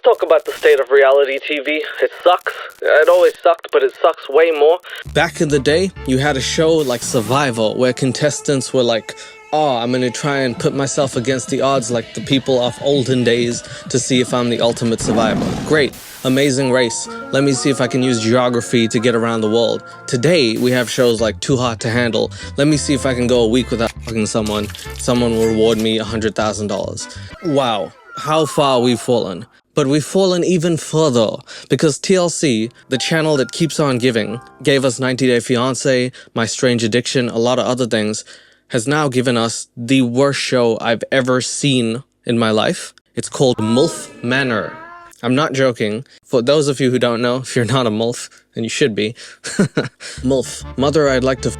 talk about the state of reality TV. It sucks. It always sucked, but it sucks way more. Back in the day, you had a show like Survival, where contestants were like, oh, I'm gonna try and put myself against the odds like the people of olden days to see if I'm the ultimate survivor. Great. Amazing race. Let me see if I can use geography to get around the world. Today, we have shows like Too Hot to Handle. Let me see if I can go a week without fucking someone. Someone will reward me $100,000. Wow. How far we've fallen. But we've fallen even further because TLC, the channel that keeps on giving, gave us 90 Day Fiancé, My Strange Addiction, a lot of other things, has now given us the worst show I've ever seen in my life. It's called MILF Manor. I'm not joking. For those of you who don't know, if you're not a MILF, and you should be, MILF, Mother I'd Like to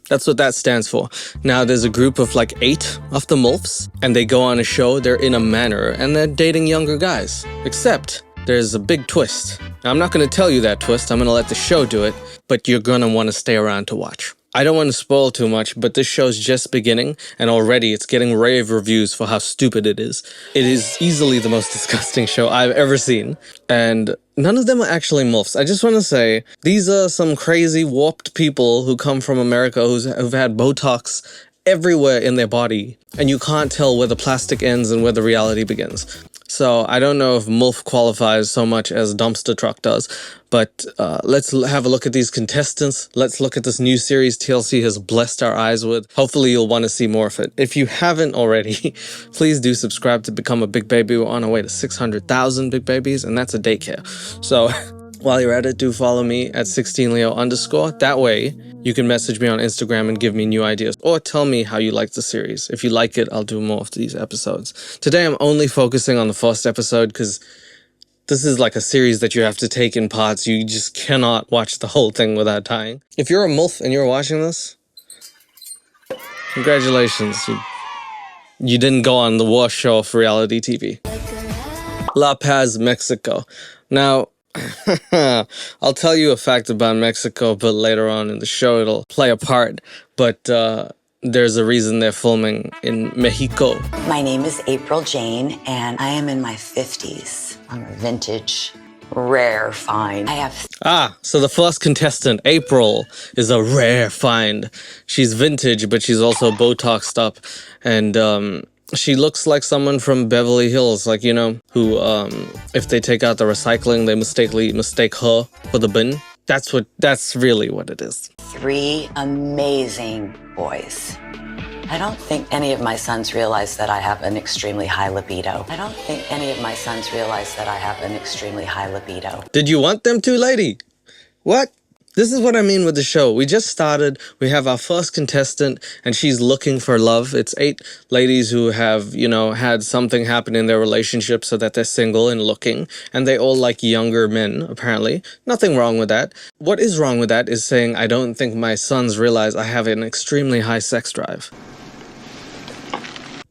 That's what that stands for. Now, there's a group of like 8 of the MILFs, and they go on a show, they're in a manor, and they're dating younger guys. Except, there's a big twist. Now, I'm not going to tell you that twist, I'm going to let the show do it, but you're going to want to stay around to watch. I don't want to spoil too much, but this show's just beginning, and already it's getting rave reviews for how stupid it is. It is easily the most disgusting show I've ever seen, and none of them are actually MILFs. I just want to say, these are some crazy, warped people who come from America who've had Botox everywhere in their body, and you can't tell where the plastic ends and where the reality begins. So I don't know if MILF qualifies so much as Dumpster Truck does, but let's have a look at these contestants. Let's look at this new series TLC has blessed our eyes with. Hopefully you'll want to see more of it. If you haven't already, please do subscribe to become a big baby. We're on our way to 600,000 big babies, and that's a daycare. So while you're at it, do follow me at 16leo_. That way, you can message me on Instagram and give me new ideas, or tell me how you like the series. If you like it, I'll do more of these episodes. Today, I'm only focusing on the first episode because this is like a series that you have to take in parts. You just cannot watch the whole thing without dying. If you're a MILF and you're watching this, congratulations. You didn't go on the worst show of reality TV. La Paz, Mexico. Now, I'll tell you a fact about Mexico, but later on in the show it'll play a part. But there's a reason they're filming in Mexico. My name is April Jane, and I am in my 50s. I'm a vintage, rare find. So the first contestant, April, is a rare find. She's vintage, but she's also Botoxed up, and she looks like someone from Beverly Hills, like, you know, who, if they take out the recycling, they mistake her for the bin. That's really what it is. 3 amazing boys. I don't think any of my sons realize that I have an extremely high libido. Did you want them to, lady? What? This is what I mean with the show. We just started, we have our first contestant, and she's looking for love. It's 8 ladies who have, you know, had something happen in their relationship so that they're single and looking, and they all like younger men, apparently. Nothing wrong with that. What is wrong with that is saying, I don't think my sons realize I have an extremely high sex drive.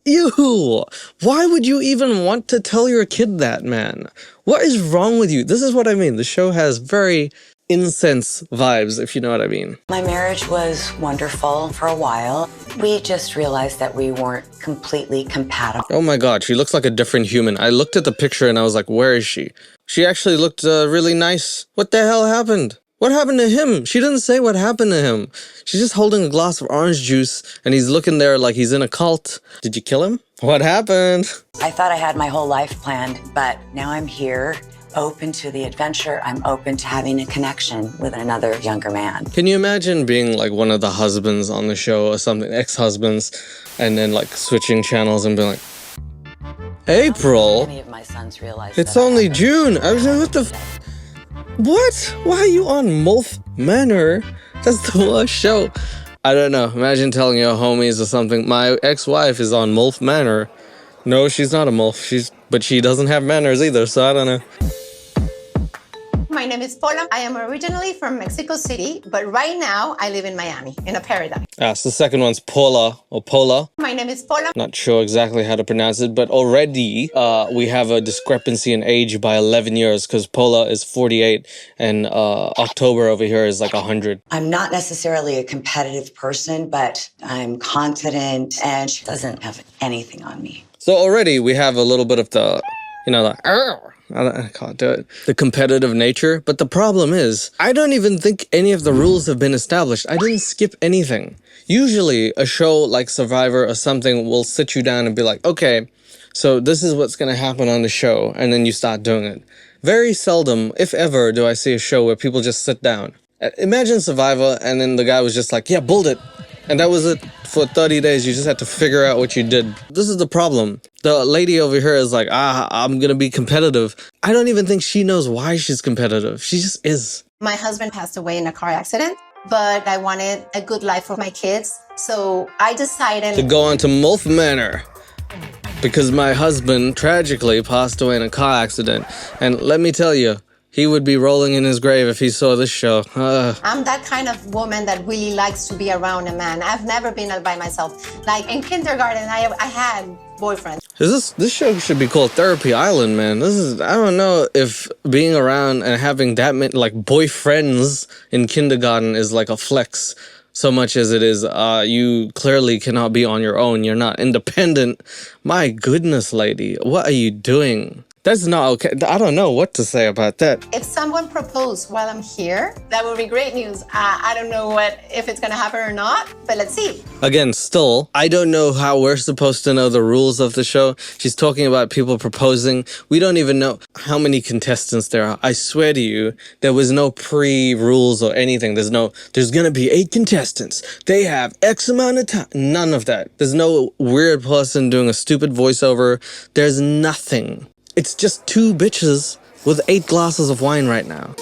Ew! Why would you even want to tell your kid that, man? What is wrong with you? This is what I mean. The show has very incense vibes, if you know what I mean. My marriage was wonderful for a while. We just realized that we weren't completely compatible. Oh my god, she looks like a different human. I looked at the picture and I was like, where is she? She actually looked really nice. What the hell happened? What happened to him? She didn't say what happened to him. She's just holding a glass of orange juice and he's looking there like he's in a cult. Did you kill him? What happened? I thought I had my whole life planned, but now I'm here, open to the adventure. I'm open to having a connection with another younger man. Can you imagine being like one of the husbands on the show or something, ex-husbands, and then like switching channels and being like, April? Any of my sons realize it's only June. I was like, what the what? Why are you on MILF Manor? That's the worst show. I don't know. Imagine telling your homies or something, my ex-wife is on MILF Manor. No, she's not a MILF. But she doesn't have manners either, so I don't know. My name is Paula. I am originally from Mexico City, but right now I live in Miami, in a paradise. So the second one's Paula, or Pola. My name is Paula. Not sure exactly how to pronounce it, but already we have a discrepancy in age by 11 years, because Pola is 48 and October over here is like 100. I'm not necessarily a competitive person, but I'm confident, and she doesn't have anything on me. So already we have a little bit of the You know, like, "Arr!" I can't do it. The competitive nature. But the problem is, I don't even think any of the rules have been established. I didn't skip anything. Usually, a show like Survivor or something will sit you down and be like, okay, so this is what's going to happen on the show, and then you start doing it. Very seldom, if ever, do I see a show where people just sit down. Imagine Survivor, and then the guy was just like, yeah, build it. And that was it. For 30 days, you just had to figure out what you did. This is the problem. The lady over here is like, I'm gonna be competitive. I don't even think she knows why she's competitive. She just is. My husband passed away in a car accident, but I wanted a good life for my kids. So I decided to go on to MILF Manor. Because my husband tragically passed away in a car accident. And let me tell you, he would be rolling in his grave if he saw this show. I'm that kind of woman that really likes to be around a man. I've never been by myself. Like in kindergarten, I had boyfriends. This show should be called Therapy Island, man. I don't know if being around and having that many, like, boyfriends in kindergarten is like a flex. So much as it is, you clearly cannot be on your own. You're not independent. My goodness, lady, what are you doing? That's not okay. I don't know what to say about that. If someone proposed while I'm here, that would be great news. I don't know if it's going to happen or not, but let's see. Again, still, I don't know how we're supposed to know the rules of the show. She's talking about people proposing. We don't even know how many contestants there are. I swear to you, there was no pre-rules or anything. There's going to be 8 contestants. They have X amount of time. None of that. There's no weird person doing a stupid voiceover. There's nothing. It's just 2 bitches with 8 glasses of wine right now.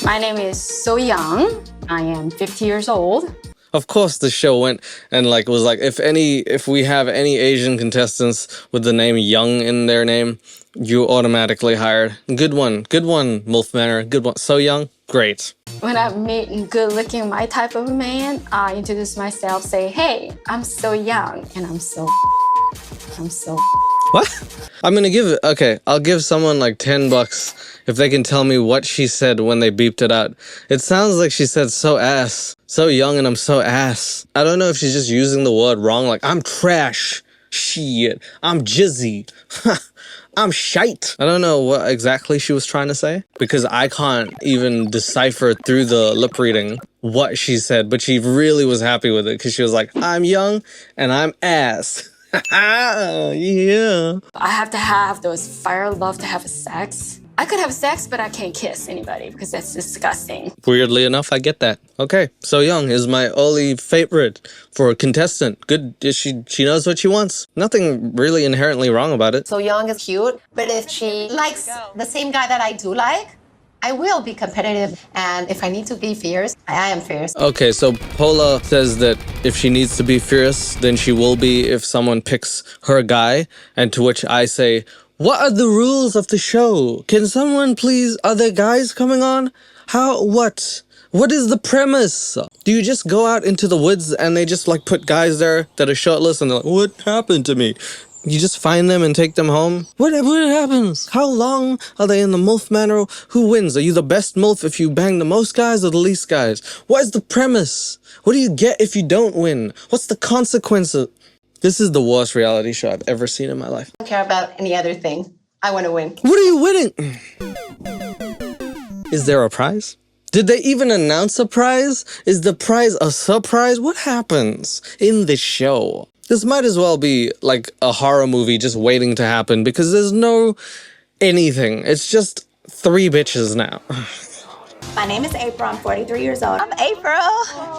My name is So Young. I am 50 years old. Of course the show went and was like, if we have any Asian contestants with the name Young in their name, you automatically hired. Good one, MILF Manor, good one. So Young, great. When I meet good looking my type of man, I introduce myself, say, hey, I'm So Young, and I'm so. What? I'm gonna give it, okay, I'll give someone like $10 if they can tell me what she said when they beeped it out. It sounds like she said so ass. So young and I'm so ass. I don't know if she's just using the word wrong, like I'm trash. Shit. I'm jizzy. I'm shite. I don't know what exactly she was trying to say because I can't even decipher through the lip reading what she said, but she really was happy with it because she was like, I'm young and I'm ass. Yeah. I have to have those fire love to have sex. I could have sex, but I can't kiss anybody because that's disgusting. Weirdly enough, I get that. Okay, So Young is my only favorite for a contestant. Good, she knows what she wants. Nothing really inherently wrong about it. So Young is cute, but if she likes the same guy that I do like, I will be competitive, and if I need to be fierce, I am fierce. Okay, so Paula says that if she needs to be fierce, then she will be if someone picks her guy, and to which I say, what are the rules of the show? Can someone please, are there guys coming on? How, what? What is the premise? Do you just go out into the woods and they just put guys there that are shirtless and they're like, what happened to me? You just find them and take them home? What happens? How long are they in the MILF Manor? Who wins? Are you the best MILF if you bang the most guys or the least guys? What is the premise? What do you get if you don't win? What's the consequences? This is the worst reality show I've ever seen in my life. I don't care about any other thing. I want to win. What are you winning? Is there a prize? Did they even announce a prize? Is the prize a surprise? What happens in this show? This might as well be like a horror movie just waiting to happen because there's no anything. It's just 3 bitches now. My name is April. I'm 43 years old. I'm April.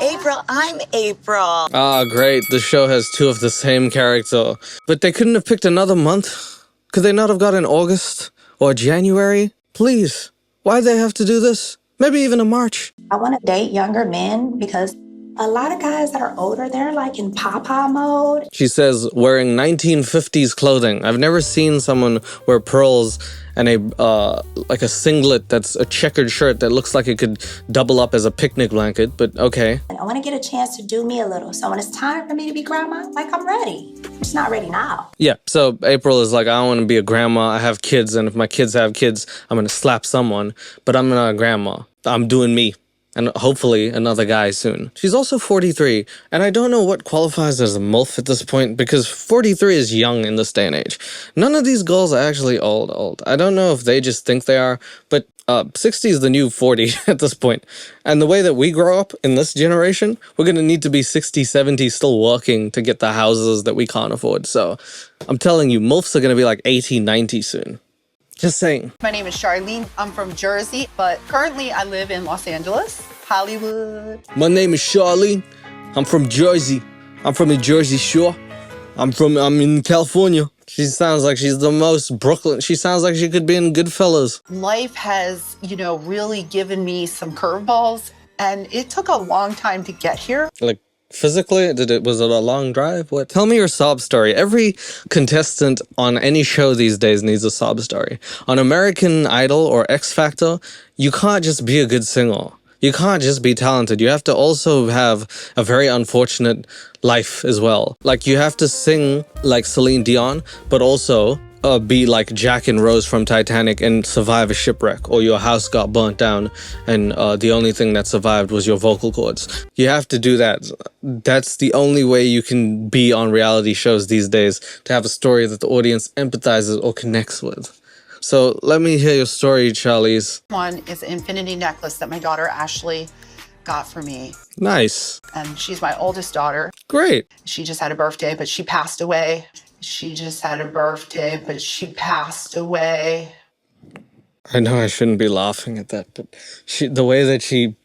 April, I'm April. Ah, great. The show has 2 of the same character. But they couldn't have picked another month? Could they not have gotten August or January? Please. Why'd they have to do this? Maybe even a March. I want to date younger men because a lot of guys that are older, they're in papa mode. She says wearing 1950s clothing. I've never seen someone wear pearls and a singlet that's a checkered shirt that looks like it could double up as a picnic blanket, but okay. And I want to get a chance to do me a little. So when it's time for me to be grandma, I'm ready. I'm just not ready now. Yeah, so April is like, I don't want to be a grandma. I have kids, and if my kids have kids, I'm going to slap someone, but I'm not a grandma. I'm doing me. and hopefully another guy soon. She's also 43, and I don't know what qualifies as a MILF at this point, because 43 is young in this day and age. None of these girls are actually old. I don't know if they just think they are, but 60 is the new 40 at this point. And the way that we grow up in this generation, we're gonna need to be 60, 70 still working to get the houses that we can't afford. So I'm telling you, MILFs are gonna be like 80, 90 soon. Just saying. My name is Charlene. I'm from Jersey, but currently I live in Los Angeles, Hollywood. My name is Charlene. I'm from Jersey. I'm from the Jersey Shore. I'm in California. She sounds like she's the most Brooklyn. She sounds like she could be in Goodfellas. Life has, really given me some curveballs, and it took a long time to get here. Like, physically, was it a long drive? What? Tell me your sob story. Every contestant on any show these days needs a sob story. On American Idol or X Factor, you can't just be a good singer. You can't just be talented. You have to also have a very unfortunate life as well. Like, you have to sing like Celine Dion, but also be like Jack and Rose from Titanic and survive a shipwreck, or your house got burnt down and the only thing that survived was your vocal cords. You have to do that. That's the only way you can be on reality shows these days, to have a story that the audience empathizes or connects with. So let me hear your story, Charlize. One is an infinity necklace that my daughter Ashley got for me. Nice. And she's my oldest daughter. Great. She just had a birthday, but she passed away. She just had a birthday, but she passed away. I know I shouldn't be laughing at that, but the way that she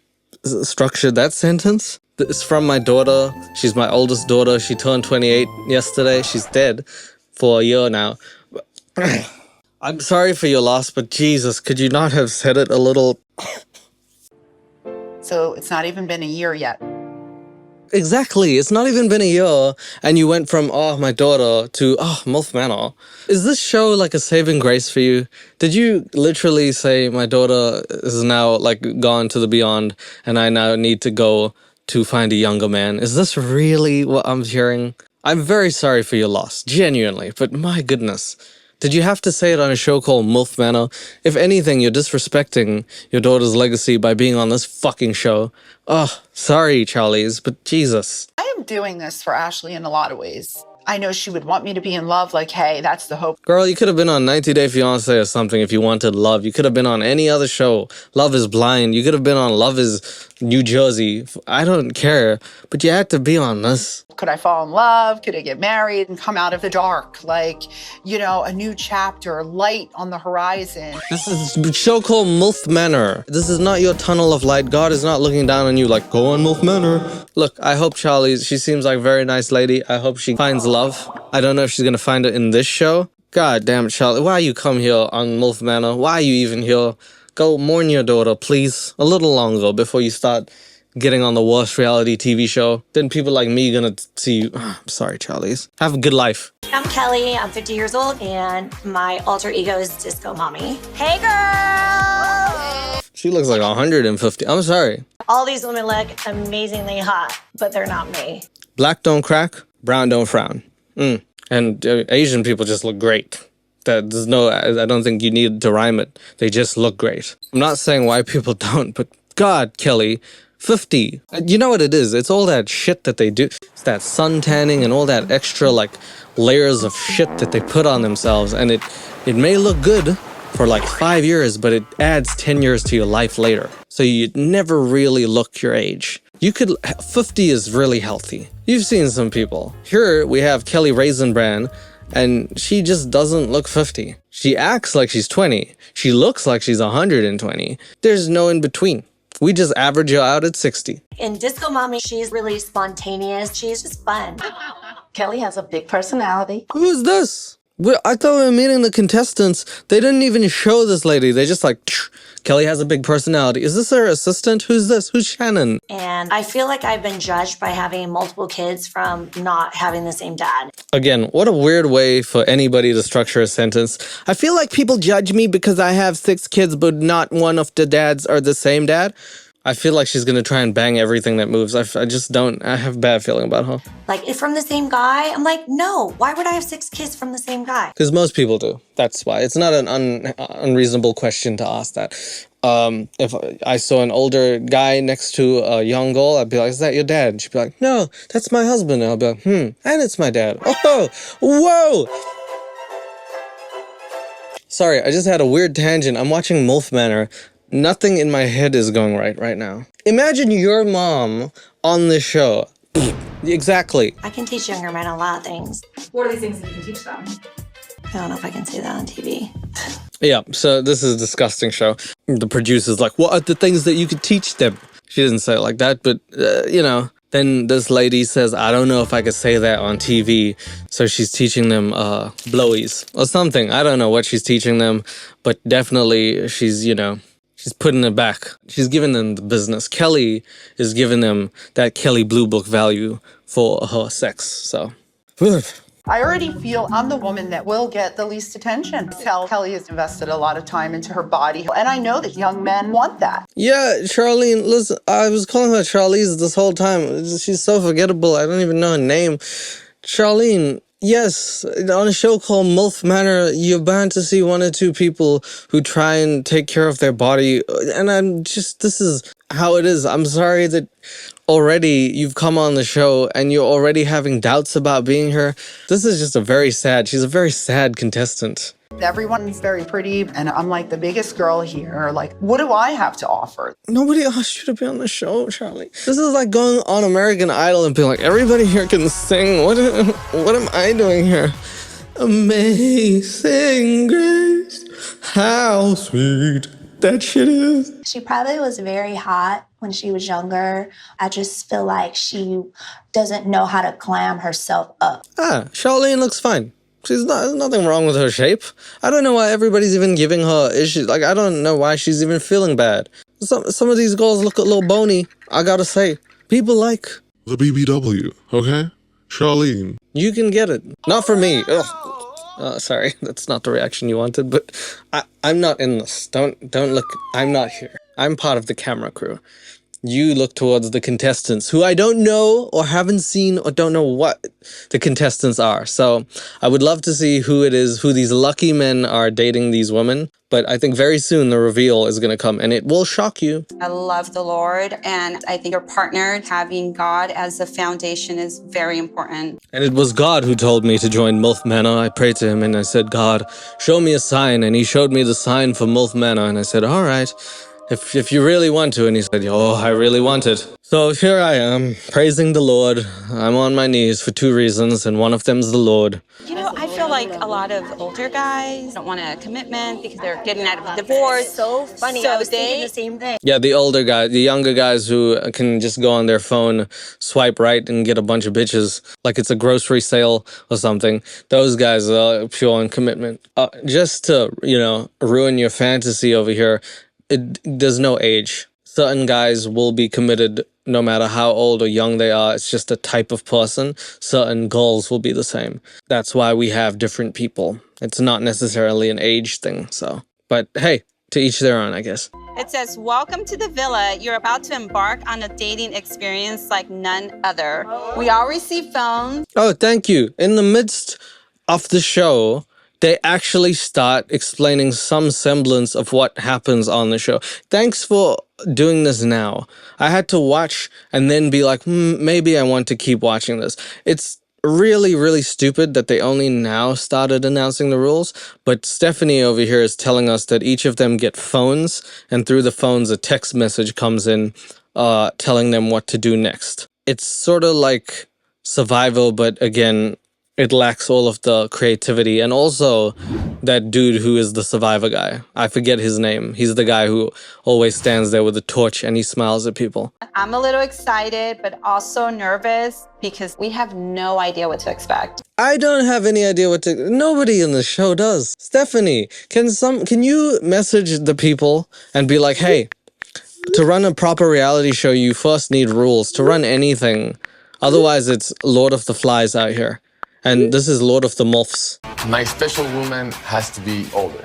structured that sentence, it's from my daughter. She's my oldest daughter. She turned 28 yesterday. She's dead for a year now. I'm sorry for your loss, but Jesus, could you not have said it a little... So it's not even been a year yet. Exactly. It's not even been a year, and you went from, oh, my daughter, to, oh, MILF Manor. Is this show like a saving grace for you? Did you literally say, my daughter is now, like, gone to the beyond, and I now need to go to find a younger man? Is this really what I'm hearing? I'm very sorry for your loss, genuinely, but my goodness. Did you have to say it on a show called MILF Manor? If anything, you're disrespecting your daughter's legacy by being on this fucking show. Oh, sorry, Charlize, but Jesus. I am doing this for Ashley in a lot of ways. I know she would want me to be in love, like, hey, that's the hope. Girl, you could have been on 90 Day Fiancé or something if you wanted love. You could have been on any other show. Love is Blind. You could have been on Love is New Jersey. I don't care, but you had to be on this. Could I fall in love? Could I get married and come out of the dark? Like, a new chapter, light on the horizon. This is a show called MILF Manor. This is not your tunnel of light. God is not looking down on you like, go on MILF Manor. Look, I hope Charlie, she seems like a very nice lady. I hope she finds love. I don't know if she's gonna find it in this show. God damn it, Charlie. Why you come here on MILF Manor? Why are you even here? Go mourn your daughter, please. A little longer before you start getting on the worst reality TV show. Then people like me gonna see you. Oh, I'm sorry, Charlize. Have a good life. I'm Kelly. I'm 50 years old, and my alter ego is Disco Mommy. Hey, girl! She looks like 150. I'm sorry. All these women look amazingly hot, but they're not me. Black don't crack, brown don't frown. And Asian people just look great. I don't think you need to rhyme it. They just look great. I'm not saying why people don't, but God, Kelly, 50. You know what it is? It's all that shit that they do. It's that sun tanning and all that extra, like, layers of shit that they put on themselves. And it may look good for like 5 years, but it adds 10 years to your life later. So you never really look your age. 50 is really healthy. You've seen some people. Here we have Kelly Raisin Bran, and she just doesn't look 50. She acts like she's 20. She looks like she's 120. There's no in between. We just average her out at 60. In Disco Mommy, she's really spontaneous. She's just fun. Kelly has a big personality. Who's this? I thought we were meeting the contestants. They didn't even show this lady. They just like, Kelly has a big personality. Is this her assistant? Who's this? Who's Shannon? And I feel like I've been judged by having multiple kids from not having the same dad. Again, what a weird way for anybody to structure a sentence. I feel like people judge me because I have 6 kids, but not one of the dads are the same dad. I feel like she's gonna try and bang everything that moves. I just don't. I have a bad feeling about her. Like, if from the same guy, I'm like, no, why would I have 6 kids from the same guy? Because most people do. That's why. It's not an unreasonable question to ask that. If I saw an older guy next to a young girl, I'd be like, is that your dad? And she'd be like, no, that's my husband. And I'll be like, and it's my dad. Oh, whoa! Sorry, I just had a weird tangent. I'm watching MILF Manor. Nothing in my head is going right now. Imagine your mom on this show. Exactly. I can teach younger men a lot of things. What are these things that you can teach them? I don't know if I can say that on TV. Yeah, so this is a disgusting show. The producer's like, what are the things that you could teach them? She didn't say it like that, but, you know. Then this lady says, I don't know if I could say that on TV. So she's teaching them blowies or something. I don't know what she's teaching them, but definitely she's, you know, she's putting it back. She's giving them the business. Kelly is giving them that Kelly Blue Book value for her sex, so. I already feel I'm the woman that will get the least attention. Kelly has invested a lot of time into her body, and I know that young men want that. Yeah, Charlene, listen, I was calling her Charlize this whole time. She's so forgettable, I don't even know her name. Charlene, yes, on a show called MILF Manor, you're bound to see 1 or 2 people who try and take care of their body, and I'm just, this is how it is. I'm sorry that already you've come on the show and you're already having doubts about being here. This is just she's a very sad contestant. Everyone's very pretty, and I'm like the biggest girl here. Like, what do I have to offer? Nobody asked you to be on the show, Charlie. This is like going on American Idol and being like, everybody here can sing. What am I doing here? Amazing grace, how sweet that shit is. She probably was very hot when she was younger. I just feel like she doesn't know how to glam herself up. Charlene looks fine. There's nothing wrong with her shape. I don't know why everybody's even giving her issues. Like, I don't know why she's even feeling bad. Some of these girls look a little bony, I gotta say. People like the BBW, okay? Charlene. You can get it. Not for me. Ugh. Sorry, that's not the reaction you wanted, but I'm not in this. Don't look. I'm not here. I'm part of the camera crew. You look towards the contestants, who I don't know or haven't seen or don't know what the contestants are. So I would love to see who it is, who these lucky men are dating these women. But I think very soon the reveal is going to come, and it will shock you. I love the Lord, and I think your partner, having God as a foundation, is very important. And it was God who told me to join MILF Manor. I prayed to him, and I said, God, show me a sign. And he showed me the sign for MILF Manor, and I said, all right. If you really want to. And he said, oh, I really want it. So here I am, praising the Lord. I'm on my knees for 2 reasons, and one of them's the Lord. You know, I feel like a lot of older guys don't want a commitment because they're getting out of a divorce. So funny. I was thinking the same thing. Yeah, the older guys, the younger guys who can just go on their phone, swipe right, and get a bunch of bitches, like it's a grocery sale or something. Those guys are pure on commitment. Just to, you know, ruin your fantasy over here, there's no age. Certain guys will be committed no matter how old or young they are. It's just a type of person. Certain girls will be the same. That's why we have different people. It's not necessarily an age thing, so. But hey, to each their own, I guess. It says, welcome to the villa. You're about to embark on a dating experience like none other. We all receive phones. Oh, thank you. In the midst of the show, they actually start explaining some semblance of what happens on the show. Thanks for doing this now. I had to watch and then be like, maybe I want to keep watching this. It's really, really stupid that they only now started announcing the rules, but Stephanie over here is telling us that each of them get phones, and through the phones a text message comes in telling them what to do next. It's sort of like Survival, but again, it lacks all of the creativity. And also that dude who is the survivor guy. I forget his name. He's the guy who always stands there with a torch and he smiles at people. I'm a little excited, but also nervous because we have no idea what to expect. I don't have any idea what to... Nobody in the show does. Stephanie, can you message the people and be like, hey, to run a proper reality show, you first need rules. To run anything. Otherwise, it's Lord of the Flies out here. And this is Lord of the MILFs. My special woman has to be older.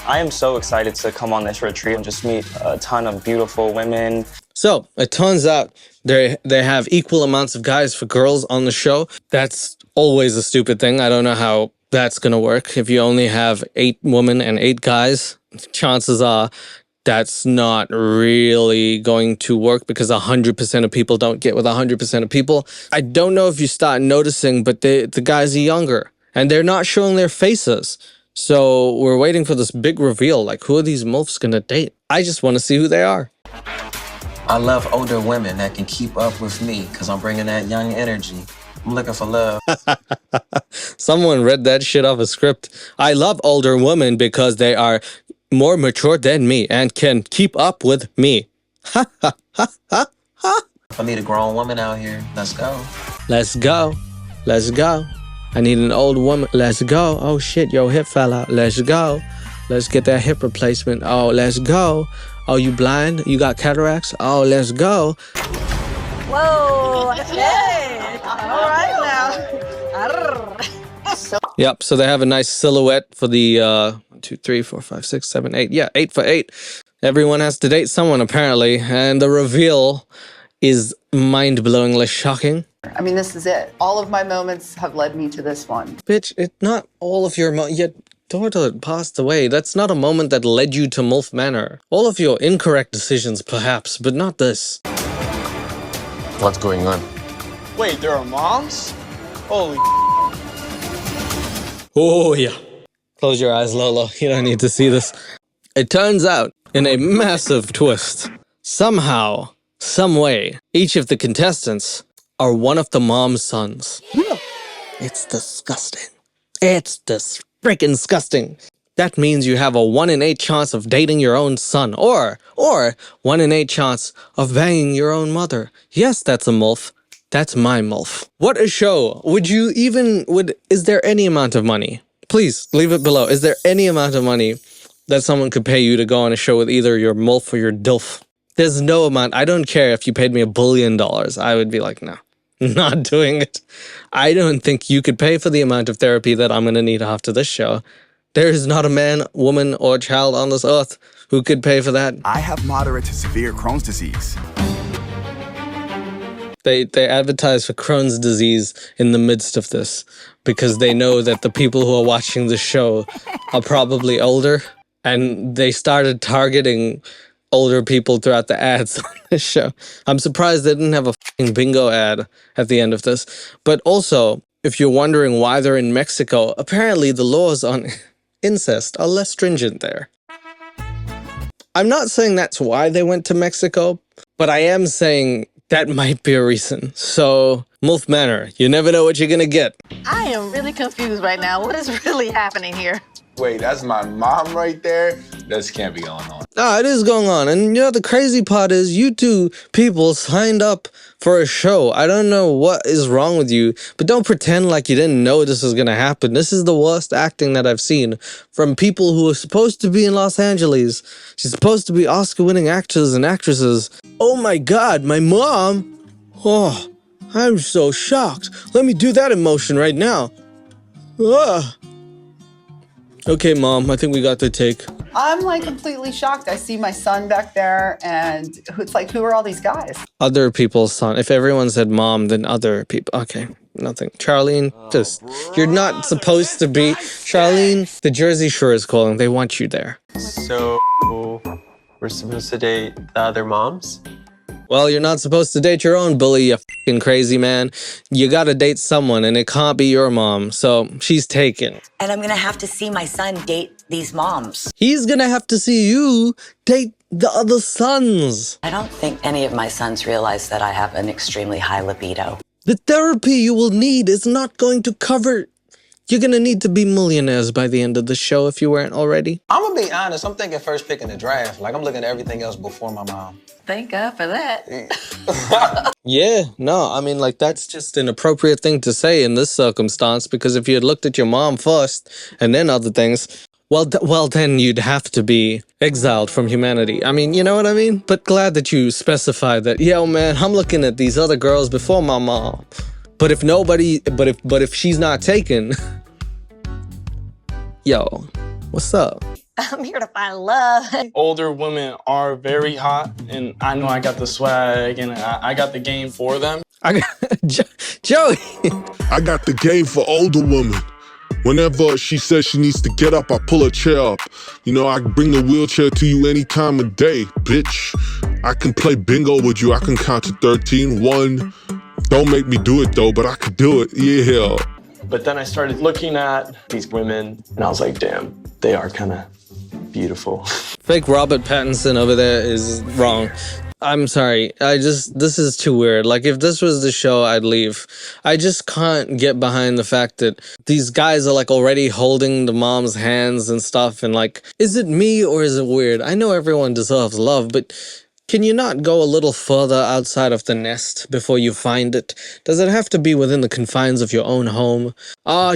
I am so excited to come on this retreat and just meet a ton of beautiful women. So it turns out they have equal amounts of guys for girls on the show. That's always a stupid thing. I don't know how that's gonna work. If you only have 8 women and 8 guys, chances are that's not really going to work because 100% of people don't get with 100% of people. I don't know if you start noticing, but the guys are younger and they're not showing their faces. So we're waiting for this big reveal. Like, who are these MILFs gonna date? I just want to see who they are. I love older women that can keep up with me because I'm bringing that young energy. I'm looking for love. Someone read that shit off a script. I love older women because they are more mature than me and can keep up with me. Ha ha ha ha ha. If I meet a grown woman out here, let's go. Let's go. Let's go. I need an old woman. Let's go. Oh shit, your hip fell out. Let's go. Let's get that hip replacement. Oh, let's go. Oh, you blind? You got cataracts? Oh, let's go. Whoa, hey, all right now. Yep, so they have a nice silhouette for the 1, 2, 3, 4, 5, 6, 7, 8. Yeah, 8 for 8. Everyone has to date someone apparently, and the reveal is mind-blowingly shocking. I mean, this is it. All of my moments have led me to this one. Bitch, it's not all of your your daughter passed away. That's not a moment that led you to MILF Manor. All of your incorrect decisions, perhaps, but not this. What's going on? Wait, there are moms? Holy. Oh, yeah. Close your eyes, Lolo. You don't need to see this. It turns out, in a massive twist, somehow, some way, each of the contestants are one of the mom's sons. It's disgusting. It's freaking disgusting. That means you have a 1 in 8 chance of dating your own son, or 1 in 8 chance of banging your own mother. Yes, that's a MILF. That's my MILF. What a show. Is there any amount of money? Please, leave it below. Is there any amount of money that someone could pay you to go on a show with either your MILF or your DILF? There's no amount. I don't care if you paid me $1 billion. I would be like, no, not doing it. I don't think you could pay for the amount of therapy that I'm going to need after this show. There is not a man, woman, or child on this earth who could pay for that. I have moderate to severe Crohn's disease. They advertise for Crohn's disease in the midst of this because they know that the people who are watching the show are probably older, and they started targeting older people throughout the ads on this show. I'm surprised they didn't have a fucking bingo ad at the end of this. But also, if you're wondering why they're in Mexico, apparently the laws on incest are less stringent there. I'm not saying that's why they went to Mexico, but I am saying that might be a reason. So, MILF Manor, you never know what you're gonna get. I am really confused right now. What is really happening here? Wait, that's my mom right there? This can't be going on. No, it is going on. And you know, the crazy part is you 2 people signed up for a show. I don't know what is wrong with you, but don't pretend like you didn't know this was going to happen. This is the worst acting that I've seen from people who are supposed to be in Los Angeles. She's supposed to be Oscar-winning actors and actresses. Oh my God, my mom? Oh, I'm so shocked. Let me do that emotion right now. Ugh. Okay, Mom, I think we got the take. I'm like completely shocked. I see my son back there, and it's like, who are all these guys? Other people's son. If everyone said mom, then other people. Okay, nothing. Charlene, you're not supposed to be. Charlene, the Jersey Shore is calling. They want you there. So, we're supposed to date the other moms? Well, you're not supposed to date your own bully, you fucking crazy man. You gotta date someone, and it can't be your mom, so she's taken. And I'm gonna have to see my son date these moms. He's gonna have to see you date the other sons. I don't think any of my sons realize that I have an extremely high libido. The therapy you will need is not going to cover. You're gonna need to be millionaires by the end of the show if you weren't already. I'm gonna be honest, I'm thinking first pick in the draft. Like, I'm looking at everything else before my mom. Thank God for that. Yeah, no, I mean, like, that's just an appropriate thing to say in this circumstance, because if you had looked at your mom first and then other things, well, then you'd have to be exiled from humanity. I mean, you know what I mean? But glad that you specified that, yo, man, I'm looking at these other girls before my mom. But if nobody, but if she's not taken, yo, what's up? I'm here to find love. Older women are very hot, and I know I got the swag and I got the game for them. Joey! I got the game for older women. Whenever she says she needs to get up, I pull her chair up. You know, I can bring the wheelchair to you any time of day, bitch. I can play bingo with you. I can count to 13. 1. Don't make me do it, though, but I could do it. Yeah. But then I started looking at these women, and I was like, damn, they are kind of beautiful. Fake Robert Pattinson over there is wrong. I'm sorry. This is too weird. Like, if this was the show, I'd leave. I just can't get behind the fact that these guys are, like, already holding the mom's hands and stuff. And, like, is it me or is it weird? I know everyone deserves love, but can you not go a little further outside of the nest before you find it? Does it have to be within the confines of your own home?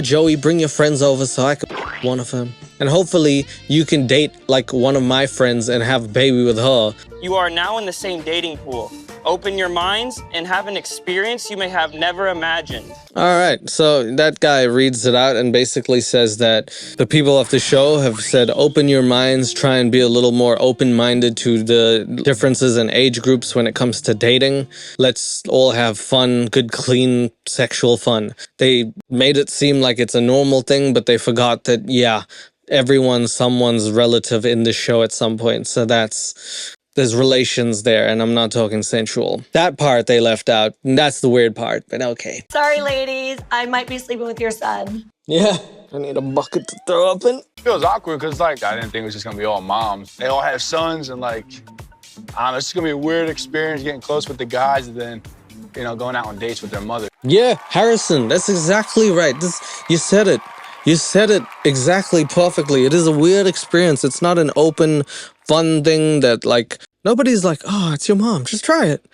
Joey, bring your friends over so I can one of them. And hopefully you can date like one of my friends and have a baby with her. You are now in the same dating pool. Open your minds and have an experience you may have never imagined. All right, so that guy reads it out and basically says that the people of the show have said, open your minds, try and be a little more open-minded to the differences in age groups when it comes to dating. Let's all have fun, good, clean, sexual fun. They made it seem like it's a normal thing, but they forgot that, yeah, everyone's someone's relative in the show at some point, so there's relations there, and I'm not talking sensual. That part they left out, and that's the weird part, but okay. Sorry, ladies. I might be sleeping with your son. Yeah, I need a bucket to throw up in. It feels awkward because, like, I didn't think it was just gonna be all moms. They all have sons, and, like, I don't know, it's just gonna be a weird experience getting close with the guys and then, you know, going out on dates with their mother. Yeah, Harrison, that's exactly right. You said it. You said it exactly perfectly. It is a weird experience. It's not an open, fun thing that, like, nobody's like, oh, it's your mom. Just try it.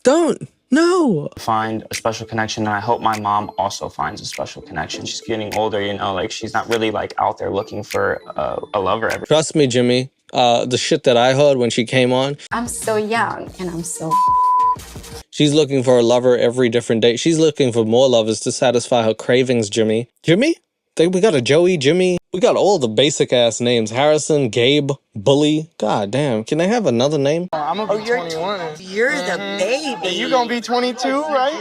Don't. No. Find a special connection, and I hope my mom also finds a special connection. She's getting older, you know, like, she's not really, like, out there looking for a lover. Trust me, Jimmy. The shit that I heard when she came on. I'm so young, and I'm so... She's looking for a lover every different day. She's looking for more lovers to satisfy her cravings, Jimmy. Jimmy? We got a Joey, Jimmy. We got all the basic-ass names. Harrison, Gabe, Bully. God damn, can I have another name? I'm gonna be 21. You're the baby. You gonna be 22, right?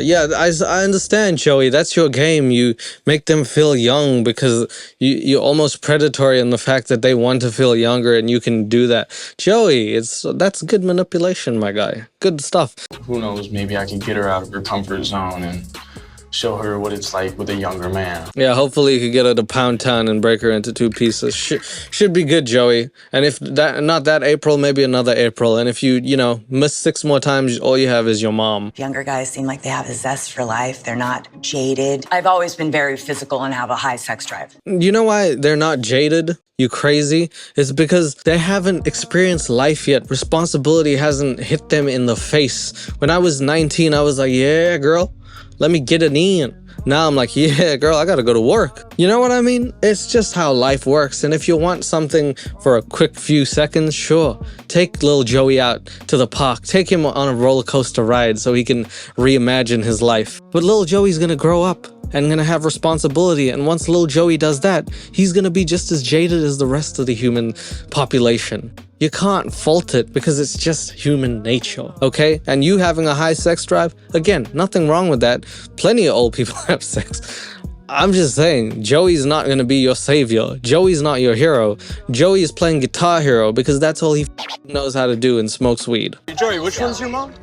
Yeah, I understand, Joey. That's your game. You make them feel young because you're almost predatory in the fact that they want to feel younger and you can do that. Joey, that's good manipulation, my guy. Good stuff. Who knows, maybe I can get her out of her comfort zone and show her what it's like with a younger man. Yeah, hopefully you could get her to Pound Town and break her into 2 pieces. Should be good, Joey. And if not that April, maybe another April. And if you miss 6 more times, all you have is your mom. Younger guys seem like they have a zest for life. They're not jaded. I've always been very physical and have a high sex drive. You know why they're not jaded? You crazy? It's because they haven't experienced life yet. Responsibility hasn't hit them in the face. When I was 19, I was like, yeah, girl. Let me get it in. Now I'm like, yeah, girl, I gotta go to work. You know what I mean? It's just how life works. And if you want something for a quick few seconds, sure. Take little Joey out to the park. Take him on a roller coaster ride so he can reimagine his life. But little Joey's gonna grow up and gonna have responsibility. And once little Joey does that, he's gonna be just as jaded as the rest of the human population. You can't fault it because it's just human nature, okay? And you having a high sex drive, again, nothing wrong with that. Plenty of old people have sex. I'm just saying, Joey's not gonna be your savior. Joey's not your hero. Joey is playing Guitar Hero because that's all he knows how to do and smokes weed. Hey, Joey, which one's your mom?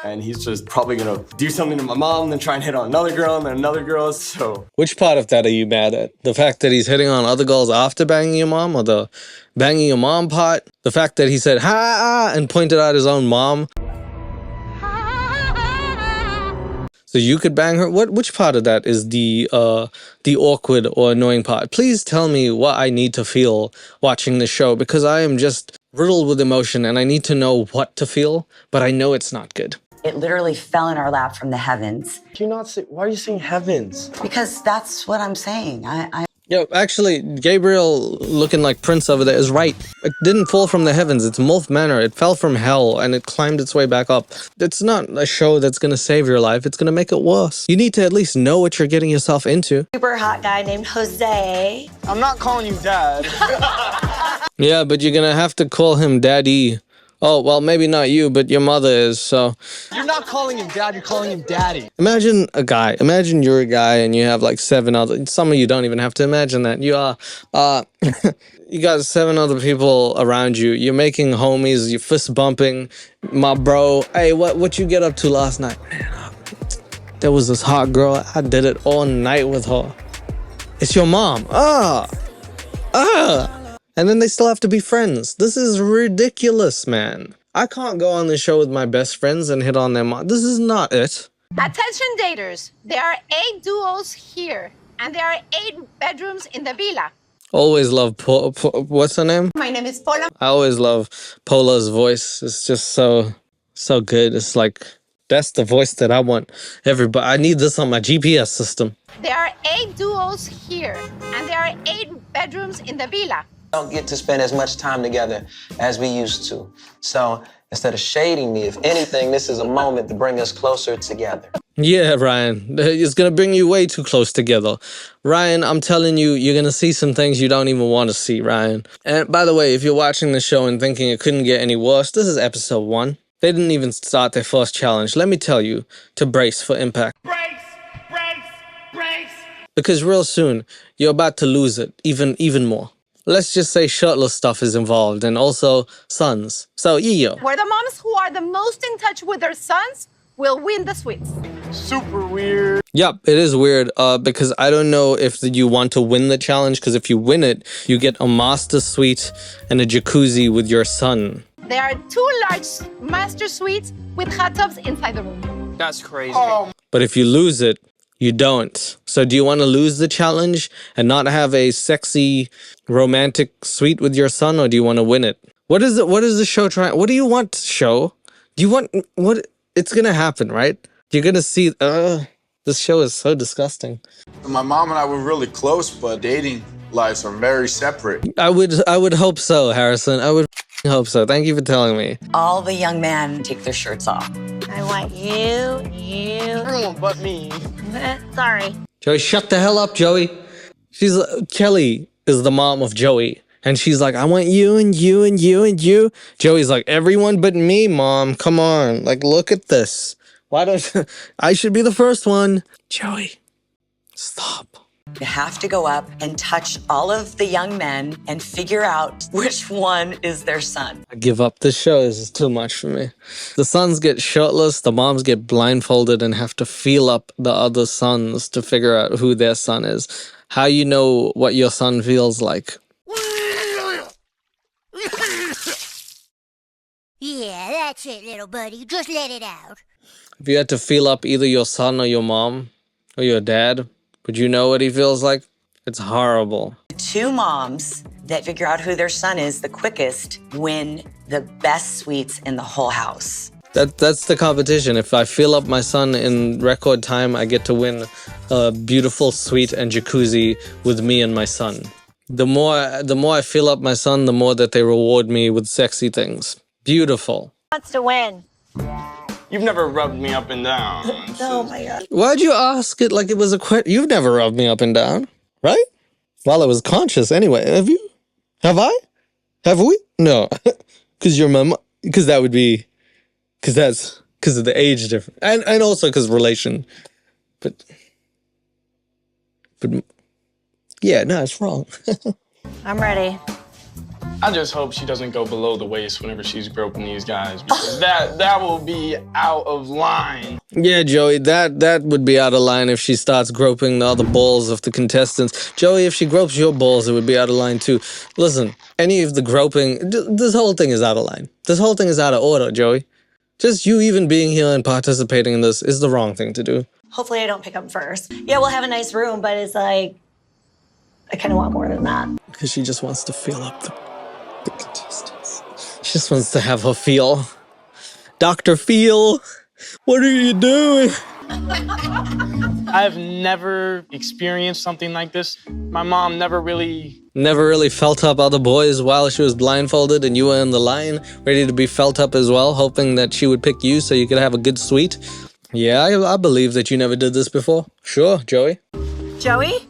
And he's just probably gonna do something to my mom, then try and hit on another girl, and then another girl, so... Which part of that are you mad at? The fact that he's hitting on other girls after banging your mom, or the banging your mom part? The fact that he said, ha, and pointed out his own mom? So you could bang her? Which part of that is the awkward or annoying part? Please tell me what I need to feel watching the show, because I am just riddled with emotion and I need to know what to feel, but I know it's not good. It literally fell in our lap from the heavens. Why are you saying heavens? Because that's what I'm saying. Yo, actually, Gabriel, looking like Prince over there, is right. It didn't fall from the heavens. It's MILF Manor. It fell from hell, and it climbed its way back up. It's not a show that's gonna save your life. It's gonna make it worse. You need to at least know what you're getting yourself into. Super hot guy named Jose. I'm not calling you dad. Yeah, but you're gonna have to call him Daddy. Oh, well, maybe not you, but your mother is, so... You're not calling him dad, you're calling him daddy. Imagine a guy. Imagine you're a guy and you have like 7 other... Some of you don't even have to imagine that. You are... you got 7 other people around you. You're making homies. You're fist bumping. My bro, hey, what you get up to last night? Man, there was this hot girl. I did it all night with her. It's your mom. And then they still have to be friends. This is ridiculous, man. I can't go on the show with my best friends and hit on their mom. This is not it. Attention daters, there are 8 duos here, and there are 8 bedrooms in the villa. Always love what's her name? My name is Paula. I always love Pola's voice. It's just so good. It's like, that's the voice that I want. Everybody, I need this on my GPS system. There are 8 duos here, and there are 8 bedrooms in the villa. Don't get to spend as much time together as we used to. So instead of shading me, if anything, this is a moment to bring us closer together. Yeah, Ryan, it's gonna bring you way too close together. Ryan, I'm telling you, you're gonna see some things you don't even want to see, Ryan. And by the way, if you're watching the show and thinking it couldn't get any worse, this is episode 1. They didn't even start their first challenge. Let me tell you to brace for impact. Brace! Because real soon, you're about to lose it even more. Let's just say shirtless stuff is involved, and also sons. So, yeah. Where the moms who are the most in touch with their sons will win the suites. Super weird. Yep, it is weird, because I don't know if you want to win the challenge, because if you win it, you get a master suite and a jacuzzi with your son. There are 2 large master suites with hot tubs inside the room. That's crazy. But if you lose it, you don't. So do you want to lose the challenge and not have a sexy, romantic suite with your son, or do you want to win it? What is it? What is the show trying? What do you want, show? Do you want what? It's gonna happen, right? You're gonna see. This show is so disgusting. My mom and I were really close, but dating lives are very separate. I would hope so, Harrison. I would hope so. Thank you for telling me. All the young men take their shirts off. I want you. Everyone but me. Sorry. Joey, shut the hell up, Joey. Kelly is the mom of Joey. And she's like, I want you and you and you and you. Joey's like, everyone but me, Mom. Come on. Like, look at this. Why don't I should be the first one. Joey, stop. You have to go up and touch all of the young men and figure out which one is their son. I give up. This show is too much for me. The sons get shirtless, the moms get blindfolded and have to feel up the other sons to figure out who their son is. How you know what your son feels like? Yeah, that's it, little buddy. Just let it out. If you had to feel up either your son or your mom or your dad, would you know what he feels like? It's horrible. The 2 moms that figure out who their son is the quickest win the best suites in the whole house. That's the competition. If I feel up my son in record time, I get to win a beautiful suite and jacuzzi with me and my son. The more I feel up my son, the more that they reward me with sexy things. Beautiful. Wants to win. You've never rubbed me up and down. Oh my God. Why'd you ask it like it was a question? You've never rubbed me up and down, right? While I was conscious anyway. Have you? Have I? Have we? No. Because your mom, because that would be, because that's, because of the age difference. And also because relation. But, yeah, no, it's wrong. I'm ready. I just hope she doesn't go below the waist whenever she's groping these guys, because that will be out of line. Yeah, Joey, that would be out of line if she starts groping the other balls of the contestants. Joey, if she gropes your balls, it would be out of line too. Listen, any of the groping, this whole thing is out of line. This whole thing is out of order, Joey. Just you even being here and participating in this is the wrong thing to do. Hopefully I don't pick up first. Yeah, we'll have a nice room, but it's like, I kind of want more than that. Because she just wants to feel up the contestants. She just wants to have her feel. Dr. Feel, what are you doing? I've never experienced something like this. My mom never really felt up other boys while she was blindfolded and you were in the line, ready to be felt up as well, hoping that she would pick you so you could have a good sweet? Yeah, I believe that you never did this before. Sure, Joey. Joey?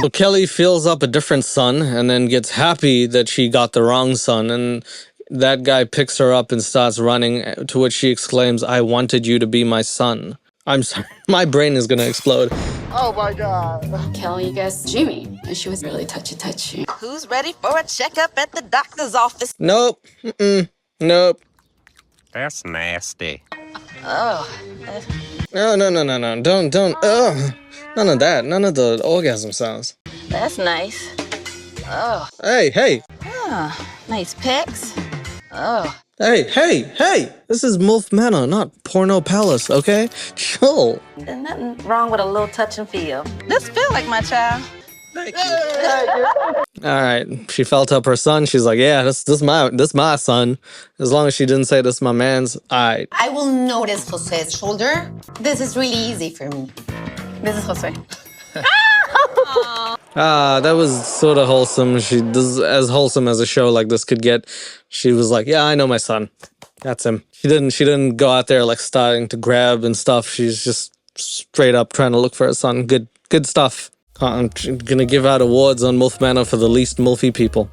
So Kelly fills up a different son and then gets happy that she got the wrong son, and that guy picks her up and starts running, to which she exclaims, "I wanted you to be my son." I'm sorry, my brain is gonna explode. Oh my God. Kelly gets Jimmy, and she was really touchy. Who's ready for a checkup at the doctor's office? Nope. Nope. That's nasty. Oh. No. Don't. Ugh. None of that. None of the orgasm sounds. That's nice. Oh. Hey. Ah, nice pics. Oh. Hey. This is MILF Manor, not Porno Palace, okay? Chill. There's nothing wrong with a little touch and feel. This feel like my child. Thank you. All right. She felt up her son. She's like, yeah, this my son. As long as she didn't say this my man's, all right. I will notice Jose's shoulder. This is really easy for me. This is Jose. That was sort of wholesome. This is as wholesome as a show like this could get. She was like, yeah, I know my son. That's him. She didn't go out there like starting to grab and stuff. She's just straight up trying to look for her son. Good stuff. I'm gonna give out awards on MILF Manor for the least MILFy people.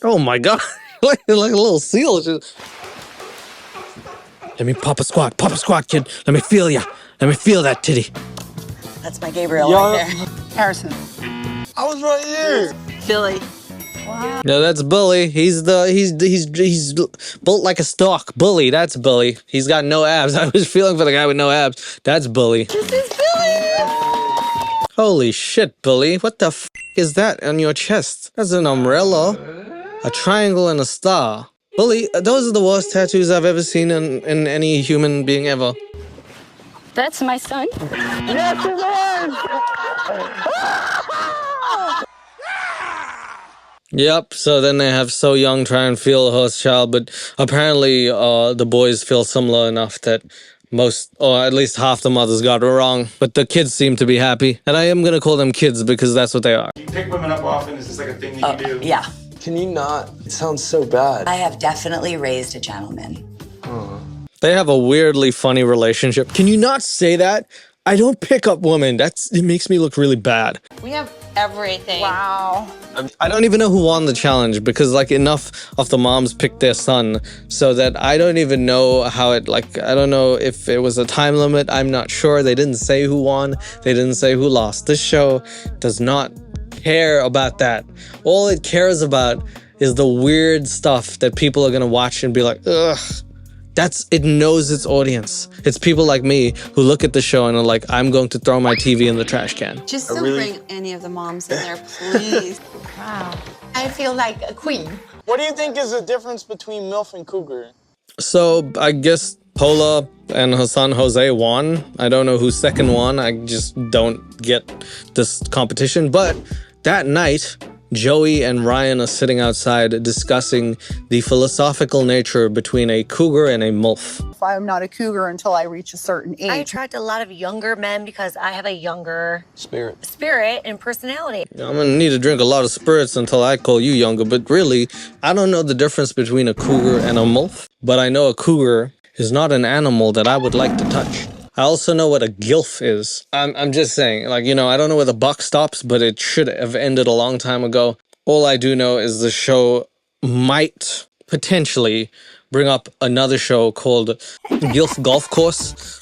Oh my God. like a little seal. Let me pop a squat, kid. Let me feel ya. Let me feel that titty. That's my Gabriel right there. Harrison. I was right here. Billy. Wow. No, that's Bully. He's built like a stalk. Bully, that's Bully. He's got no abs. I was feeling for the guy with no abs. That's Bully. This is Billy. Holy shit, Bully. What the f is that on your chest? That's an umbrella, a triangle, and a star. Bully, those are the worst tattoos I've ever seen in any human being ever. That's my son. Yes, it is. Yep, so then they have So Young try and feel a host child, but apparently the boys feel similar enough that most, or at least half the mothers got it wrong. But the kids seem to be happy, and I am going to call them kids because that's what they are. You pick women up often? Is this like a thing that you do? Yeah. Can you not? It sounds so bad. I have definitely raised a gentleman. They have a weirdly funny relationship. Can you not say that? I don't pick up women. It makes me look really bad. We have everything. Wow. I don't even know who won the challenge because like enough of the moms picked their son so that I don't even know how it I don't know if it was a time limit. I'm not sure. They didn't say who won. They didn't say who lost. This show does not care about that. All it cares about is the weird stuff that people are going to watch and be like, ugh. It knows its audience. It's people like me who look at the show and are like, I'm going to throw my TV in the trash can. Just don't bring any of the moms in there, please. Wow. I feel like a queen. What do you think is the difference between MILF and Cougar? So I guess Paula and her son Jose won. I don't know who second won. I just don't get this competition. But that night, Joey and Ryan are sitting outside discussing the philosophical nature between a cougar and a MILF. I'm not a cougar until I reach a certain age. I attract a lot of younger men because I have a younger spirit and personality. I'm gonna need to drink a lot of spirits until I call you younger, but really, I don't know the difference between a cougar and a MILF, but I know a cougar is not an animal that I would like to touch. I also know what a gilf is. I'm just saying, I don't know where the buck stops, but it should have ended a long time ago. All I do know is the show might potentially bring up another show called Gilf Golf Course,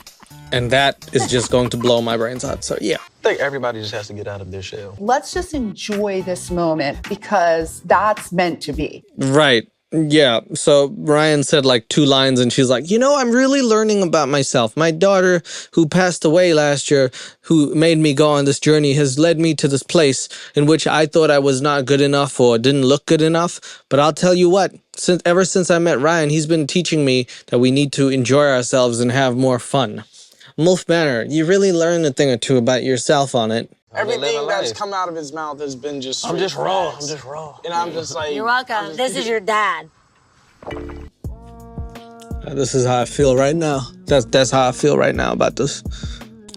and that is just going to blow my brains out. So yeah. I think everybody just has to get out of their shell. Let's just enjoy this moment because that's meant to be. Right. Yeah, so Ryan said 2 lines and she's like, I'm really learning about myself. My daughter, who passed away last year, who made me go on this journey, has led me to this place in which I thought I was not good enough or didn't look good enough. But I'll tell you what, ever since I met Ryan, he's been teaching me that we need to enjoy ourselves and have more fun. MILF Manor, you really learn a thing or two about yourself on it. Everything that's come out of his mouth has been just I'm just raw. And I'm just like... You're welcome. This is your dad. This is how I feel right now. That's how I feel right now about this.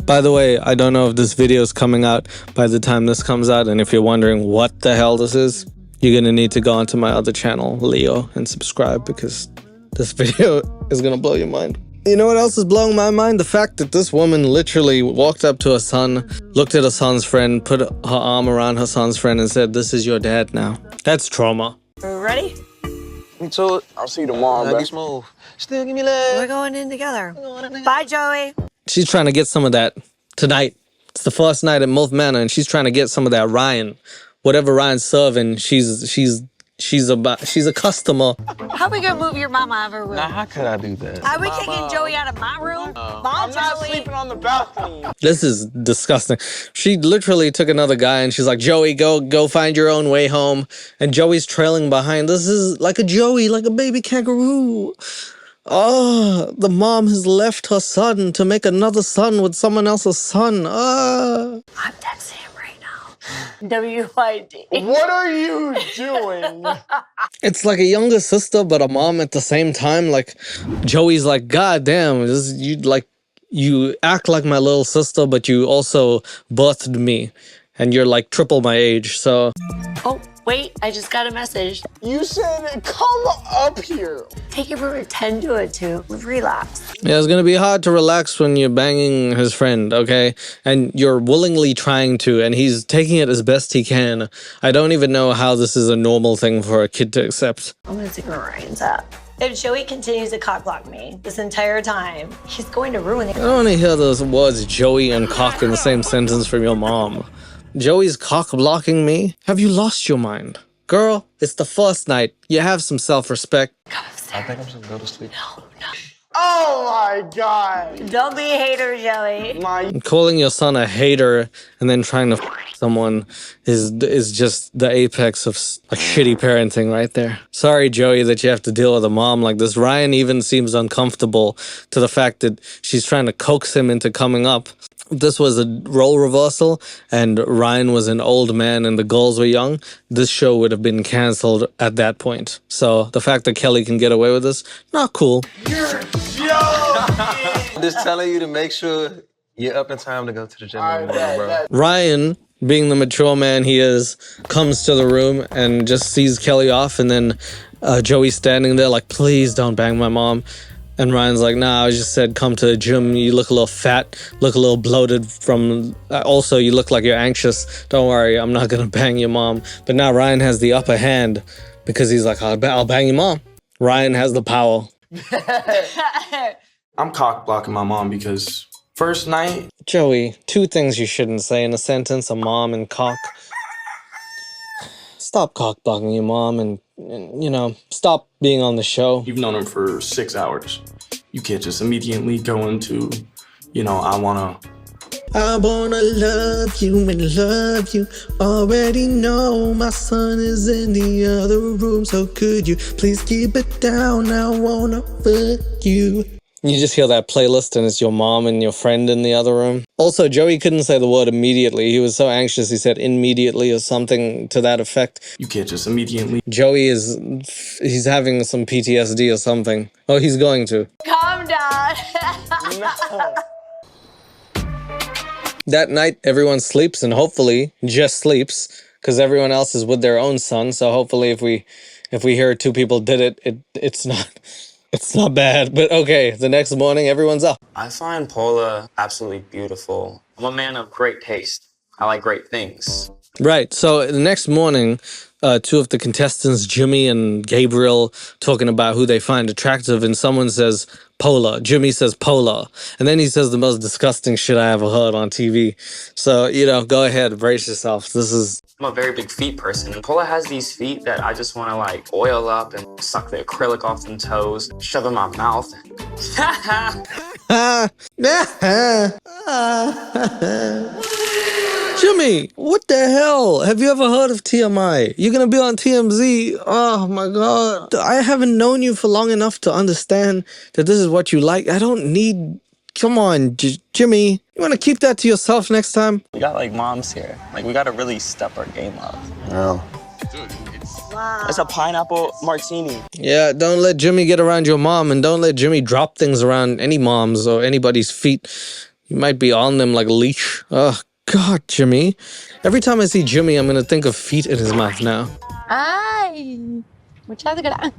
By the way, I don't know if this video is coming out by the time this comes out, and if you're wondering what the hell this is, you're gonna need to go onto my other channel, Leo, and subscribe, because this video is gonna blow your mind. You know what else is blowing my mind? The fact that this woman literally walked up to her son, looked at her son's friend, put her arm around her son's friend and said, "This is your dad now." That's trauma. Ready? Me too. I'll see you tomorrow, bro. Smooth. Still give me love. We're going in together. Bye, Joey. She's trying to get some of that tonight. It's the first night at MILF Manor, and she's trying to get some of that Ryan. Whatever Ryan's serving, she's a customer. How we gonna move your mama out of her room? Now, how could I do that? Are we kicking Joey out of my room? I'm not sleeping on the balcony. This is disgusting. She literally took another guy and she's like, "Joey, go find your own way home." And Joey's trailing behind. This is like a Joey, like a baby kangaroo. Oh, the mom has left her son to make another son with someone else's son. I'm texting him right now. W-I-D. What are you doing? It's like a younger sister, but a mom at the same time. Like, Joey's like, "God damn, you act like my little sister, but you also birthed me, and you're like triple my age." So, Oh, wait, I just got a message. You said come up here. Take it from a 10 to a 2. Relax. yeah, it's gonna be hard to relax when you're banging his friend, okay? And you're willingly trying to, and he's taking it as best he can. I don't even know how this is a normal thing for a kid to accept. I'm gonna see where Ryan's at. If Joey continues to cock block me this entire time, he's going to ruin it. I don't want to hear those words "Joey" and "cock" in the same sentence from your mom. Joey's cock blocking me? Have you lost your mind? Girl, it's the first night. You have some self-respect. I think I'm just gonna go to sleep. No. Oh my God. Don't be a hater, Joey. Calling your son a hater and then trying to someone is just the apex of like shitty parenting right there. Sorry, Joey, that you have to deal with a mom like this. Ryan even seems uncomfortable to the fact that she's trying to coax him into coming up. If this was a role reversal and Ryan was an old man and the girls were young, this show would have been canceled at that point. So the fact that Kelly can get away with this, not cool. I'm just telling you to make sure you're up in time to go to the gym in the morning, bro. Ryan, being the mature man he is, comes to the room and just sees Kelly off, and then Joey's standing there like, "Please don't bang my mom." And Ryan's like, "Nah, I just said come to the gym. You look a little fat, look a little bloated from... also, you look like you're anxious. Don't worry, I'm not gonna bang your mom." But now Ryan has the upper hand because he's like, I'll bang your mom. Ryan has the power. I'm cock blocking my mom because first night... Joey, 2 things you shouldn't say in a sentence: a mom and cock. Stop cock blocking your mom and, you know, stop being on the show. You've known him for 6 hours. You can't just immediately go into, you know, I wanna love you and love you. Already know my son is in the other room, so could you please keep it down? I wanna fuck you. You just hear that playlist and it's your mom and your friend in the other room. Also, Joey couldn't say the word immediately. He was so anxious he said immediately or something to that effect. You can't just immediately... Joey he's having some PTSD or something. Oh, he's going to. Calm down. That night, everyone sleeps, and hopefully just sleeps, because everyone else is with their own son. So hopefully if we hear 2 people did it's not bad. But okay, the next morning, everyone's up. I find Paula absolutely beautiful. I'm a man of great taste. I like great things. Right, so the next morning, 2 of the contestants, Jimmy and Gabriel, talking about who they find attractive, and someone says Pola. Jimmy says Pola. And then he says the most disgusting shit I ever heard on TV. So, you know, go ahead, brace yourself. I'm a very big feet person, and Paula has these feet that I just want to like oil up and suck the acrylic off them toes, shove in my mouth. Jimmy, what the hell? Have you ever heard of TMI? You're gonna be on TMZ. Oh my God. I haven't known you for long enough to understand that this is what you like. I don't need... Come on, Jimmy. You wanna keep that to yourself next time? We got like moms here. Like we gotta really step our game up. No. Dude, Wow. It's a pineapple martini. Yeah, don't let Jimmy get around your mom, and don't let Jimmy drop things around any mom's or anybody's feet. You might be on them like a leash. Oh, God, Jimmy. Every time I see Jimmy, I'm going to think of feet in his mouth now. Ay, muchas gracias.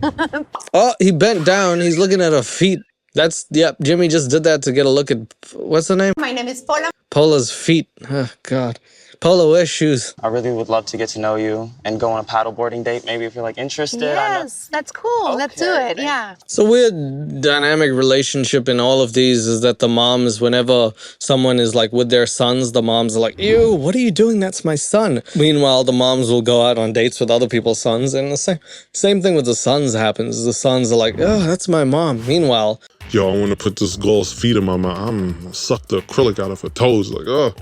Oh, he bent down. He's looking at her feet. Yep, Jimmy just did that to get a look at, what's her name? My name is Paula. Pola's feet. Oh, God. Paula, wear shoes. I really would love to get to know you and go on a paddleboarding date, maybe if you're like interested. Yes, that's cool. Okay. Let's do it. Yeah. So weird dynamic relationship in all of these is that the moms, whenever someone is like with their sons, the moms are like, ew, what are you doing? That's my son. Meanwhile, the moms will go out on dates with other people's sons, and the same thing with the sons happens. The sons are like, oh, that's my mom. Meanwhile, yo, I want to put this girl's feet in my mouth. I'm suck the acrylic out of her toes. Like, oh.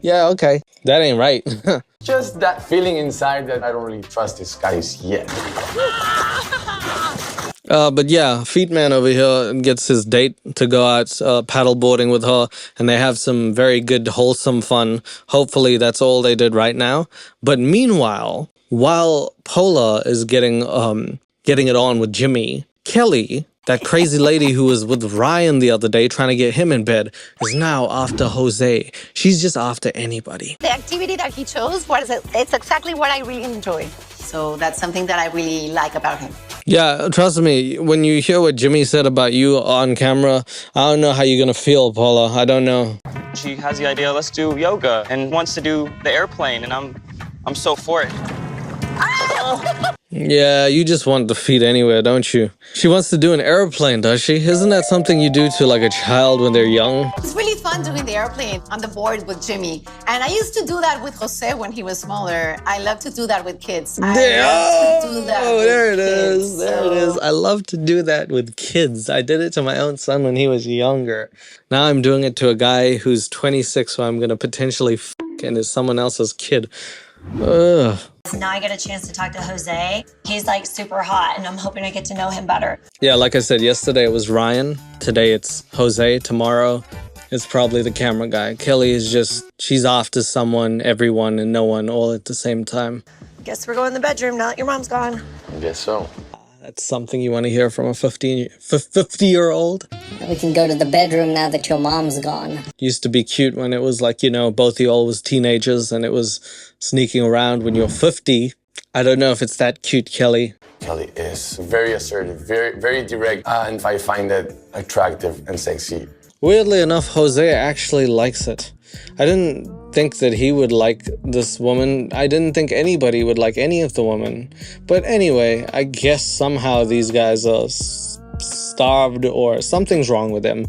Yeah, okay. That ain't right. Just that feeling inside that I don't really trust these guys yet. But yeah, Feet Man over here gets his date to go out paddleboarding with her, and they have some very good, wholesome fun. Hopefully that's all they did right now. But meanwhile, while Pola is getting it on with Jimmy, Kelly, that crazy lady who was with Ryan the other day trying to get him in bed, is now after Jose. She's just after anybody. The activity that he chose, what is it? It's exactly what I really enjoy. So that's something that I really like about him. Yeah, trust me, when you hear what Jimmy said about you on camera, I don't know how you're gonna feel, Paula. I don't know. She has the idea, let's do yoga, and wants to do the airplane, and I'm so for it. Yeah, you just want the feet anywhere, don't you? She wants to do an airplane, does she? Isn't that something you do to like a child when they're young? It's really fun doing the airplane on the board with Jimmy. And I used to do that with Jose when he was smaller. I love to do that with kids. There it is. I love to do that with kids. I did it to my own son when he was younger. Now I'm doing it to a guy who's 26, so I'm going to potentially f*** and is someone else's kid. Ugh. Now I get a chance to talk to Jose. He's like super hot, and I'm hoping I get to know him better. Yeah, like I said, yesterday it was Ryan. Today it's Jose. Tomorrow it's probably the camera guy. Kelly is just, she's off to someone, everyone, and no one all at the same time. Guess we're going to the bedroom now that your mom's gone. I guess so. That's something you want to hear from a 50-year-old? We can go to the bedroom now that your mom's gone. Used to be cute when it was like, you know, both of you all was teenagers and it was sneaking around. When you're 50, I don't know if it's that cute, Kelly. Kelly is very assertive, very direct, and I find that attractive and sexy. Weirdly enough, Jose actually likes it. I didn't think that he would like this woman. I didn't think anybody would like any of the women. But anyway, I guess somehow these guys are starved or something's wrong with them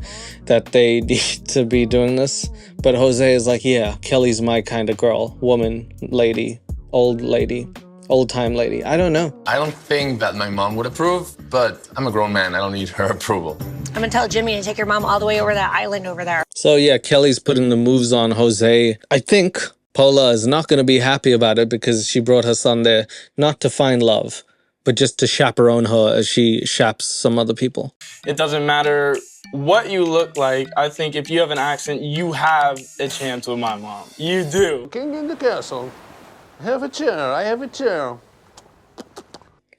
that they need to be doing this. But Jose is like, yeah, Kelly's my kind of girl, woman, lady, old-time lady. I don't know. I don't think that my mom would approve, but I'm a grown man. I don't need her approval. I'm gonna tell Jimmy to take your mom all the way over that island over there. So yeah, Kelly's putting the moves on Jose. I think Paula is not going to be happy about it because she brought her son there not to find love, but just to chaperone her as she chaps some other people. It doesn't matter what you look like. I think if you have an accent, you have a chance with my mom. You do. King in the castle. Have a chair. I have a chair.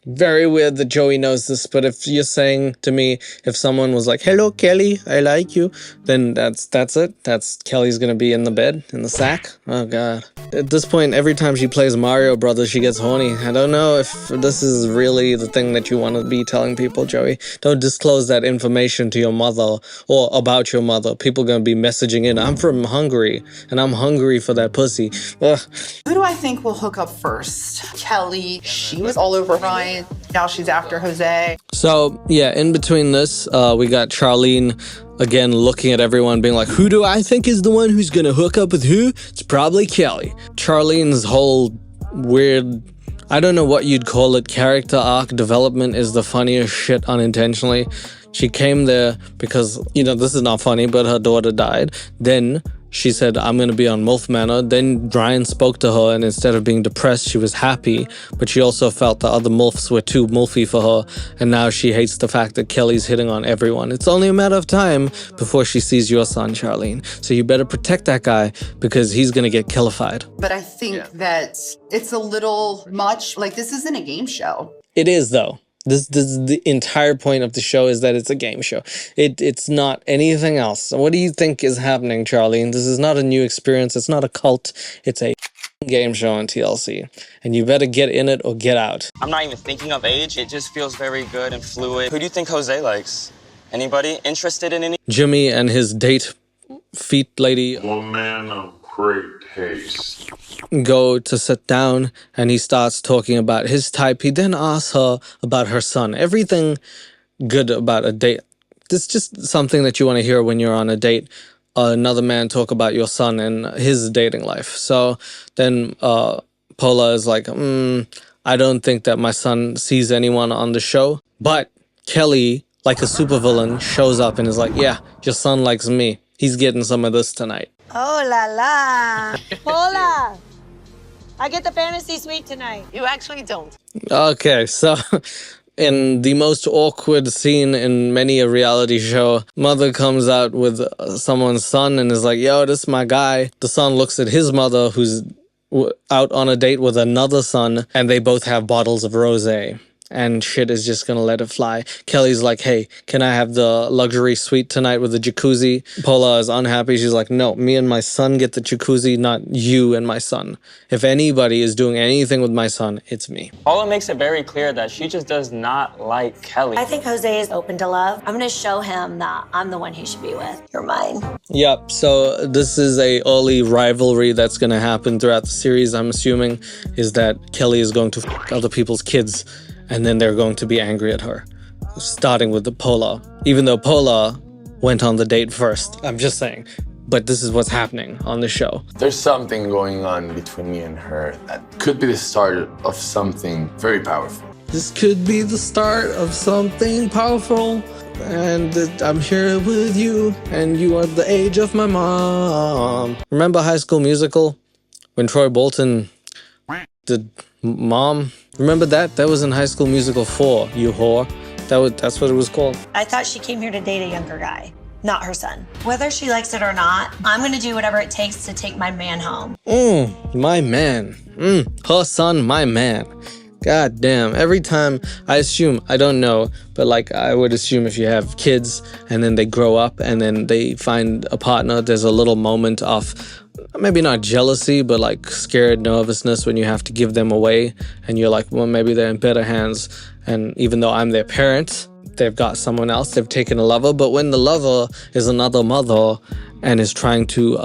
Very weird that Joey knows this, but if you're saying to me, if someone was like, hello, Kelly, I like you, then that's it. That's Kelly's gonna be in the bed, in the sack. Oh, God. At this point, every time she plays Mario Brothers, she gets horny. I don't know if this is really the thing that you want to be telling people, Joey. Don't disclose that information to your mother or about your mother. People gonna be messaging in, I'm from Hungary, and I'm hungry for that pussy. Ugh. Who do I think will hook up first? Kelly. She was all over Ryan. Now she's after Jose. So, yeah, in between this, we got Charlene, again, looking at everyone, being like, who do I think is the one who's gonna hook up with who? It's probably Kelly. Charlene's whole weird, I don't know what you'd call it, character arc development is the funniest shit unintentionally. She came there because, you know, this is not funny, but her daughter died. Then She said, I'm going to be on MILF Manor. Then Brian spoke to her, and instead of being depressed, she was happy. But she also felt the other MILFs were too MILFy for her, and now she hates the fact that Kelly's hitting on everyone. It's only a matter of time before she sees your son, Charlene. So you better protect that guy, because he's going to get Kellified. But I think that it's a little much. Like, this isn't a game show. It is, though. This the entire point of the show is that it's a game show. It's not anything else. So what do you think is happening, Charlene? This is not a new experience. It's not a cult. It's a game show on TLC. And you better get in it or get out. I'm not even thinking of age. It just feels very good and fluid. Who do you think Jose likes? Anybody interested in any? Jimmy and his date feet lady. One man of great taste. Go to sit down, and he starts talking about his type. He then asks her about her son. Everything good about a date. This is just something that you want to hear when you're on a date. Another man talk about your son and his dating life. So then Paula is like, I don't think that my son sees anyone on the show. But Kelly, like a supervillain, shows up and is like, yeah, your son likes me. He's getting some of this tonight. Oh la la. Hola. I get the fantasy suite tonight. You actually don't. Okay, so in the most awkward scene in many a reality show, mother comes out with someone's son and is like, yo, this is my guy. The son looks at his mother, who's out on a date with another son, and they both have bottles of rosé. And shit is just gonna let it fly. Kelly's like, hey, can I have the luxury suite tonight with the jacuzzi? Paula is unhappy. She's like, no, me and my son get the jacuzzi, not you and my son. If anybody is doing anything with my son, it's me. Paula makes it very clear that she just does not like Kelly. I think Jose is open to love. I'm gonna show him that I'm the one he should be with. You're mine. Yep, so this is a early rivalry that's gonna happen throughout the series, I'm assuming, is that Kelly is going to f other people's kids. And then they're going to be angry at her, starting with the Paula. Even though Paula went on the date first, I'm just saying. But this is what's happening on the show. There's something going on between me and her that could be the start of something very powerful. This could be the start of something powerful. And I'm here with you, and you are the age of my mom. Remember High School Musical? When Troy Bolton did Mom? Remember that? That was in High School Musical 4, you whore. That's what it was called. I thought she came here to date a younger guy, not her son. Whether she likes it or not, I'm gonna do whatever it takes to take my man home. My man. Her son, my man. God damn. Every time I assume, I don't know, but like I would assume if you have kids and then they grow up and then they find a partner, there's a little moment of maybe not jealousy, but like scared nervousness when you have to give them away. And you're like, well, maybe they're in better hands. And even though I'm their parent, they've got someone else, they've taken a lover. But when the lover is another mother and is trying to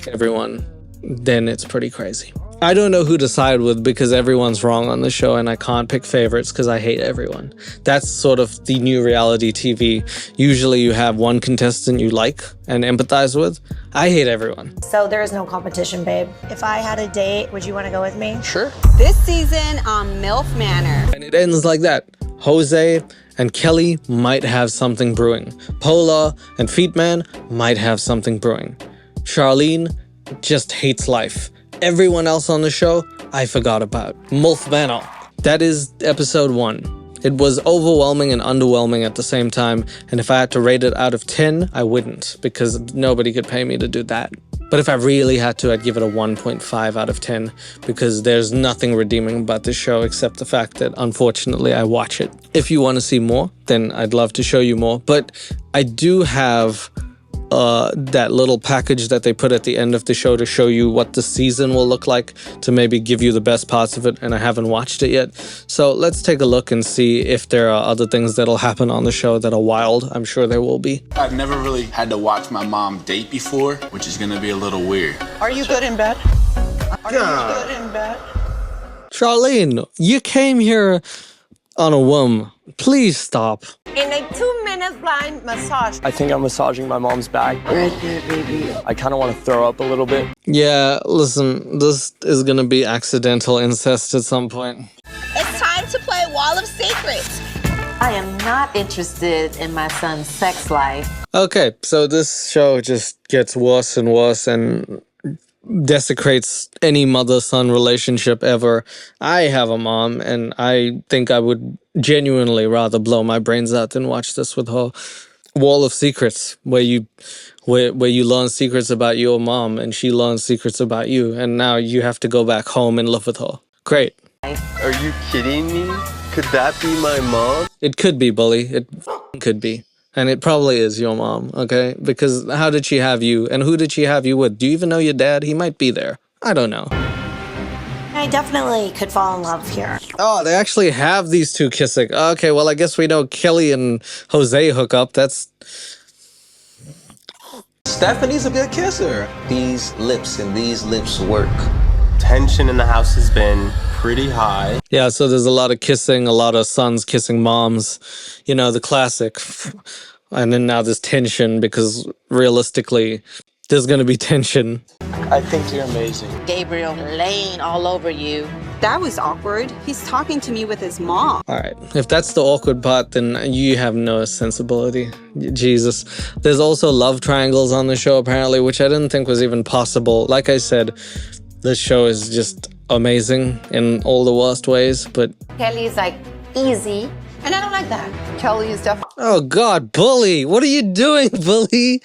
everyone, then it's pretty crazy. I don't know who to side with because everyone's wrong on the show and I can't pick favorites because I hate everyone. That's sort of the new reality TV. Usually you have one contestant you like and empathize with. I hate everyone. So there is no competition, babe. If I had a date, would you want to go with me? Sure. This season on MILF Manor. And it ends like that. Jose and Kelly might have something brewing. Paula and Feetman might have something brewing. Charlene just hates life. Everyone else on the show, I forgot about. MILF Manor. That is episode 1. It was overwhelming and underwhelming at the same time, and if I had to rate it out of 10, I wouldn't, because nobody could pay me to do that. But if I really had to, I'd give it a 1.5 out of 10, because there's nothing redeeming about this show except the fact that, unfortunately, I watch it. If you want to see more, then I'd love to show you more, but I do have that little package that they put at the end of the show to show you what the season will look like, to maybe give you the best parts of it, and I haven't watched it yet. So let's take a look and see if there are other things that'll happen on the show that are wild. I'm sure there will be. I've never really had to watch my mom date before, which is gonna be a little weird. Are you good in bed? Are you good in bed? Charlene, you came here on a whim. Please stop. In a 2-minute blind massage. I think I'm massaging my mom's back. Right there, baby. I kind of want to throw up a little bit. Yeah, listen, this is gonna be accidental incest at some point. It's time to play Wall of Secrets. I am not interested in my son's sex life. Okay, so this show just gets worse and worse and desecrates any mother-son relationship ever. I have a mom, and I think I would genuinely rather blow my brains out than watch this with her. Wall of Secrets, where you learn secrets about your mom, and she learns secrets about you, and now you have to go back home and live with her. Great. Are you kidding me? Could that be my mom? It could be, bully. It could be. And it probably is your mom, okay? Because how did she have you? And who did she have you with? Do you even know your dad? He might be there. I don't know. I definitely could fall in love here. Oh, they actually have these two kissing. Okay, well, I guess we know Kelly and Jose hook up. That's... Stephanie's a good kisser. These lips and these lips work. Tension in the house has been pretty high. Yeah, so there's a lot of kissing, a lot of sons kissing moms. You know, the classic. And then now there's tension because realistically, there's going to be tension. I think you're amazing. Gabriel laying all over you. That was awkward. He's talking to me with his mom. All right, if that's the awkward part, then you have no sensibility. Jesus. There's also love triangles on the show, apparently, which I didn't think was even possible. Like I said, this show is just amazing in all the worst ways, but... Kelly is like easy, and I don't like that. Kelly is definitely... Oh God, Bully! What are you doing, Bully?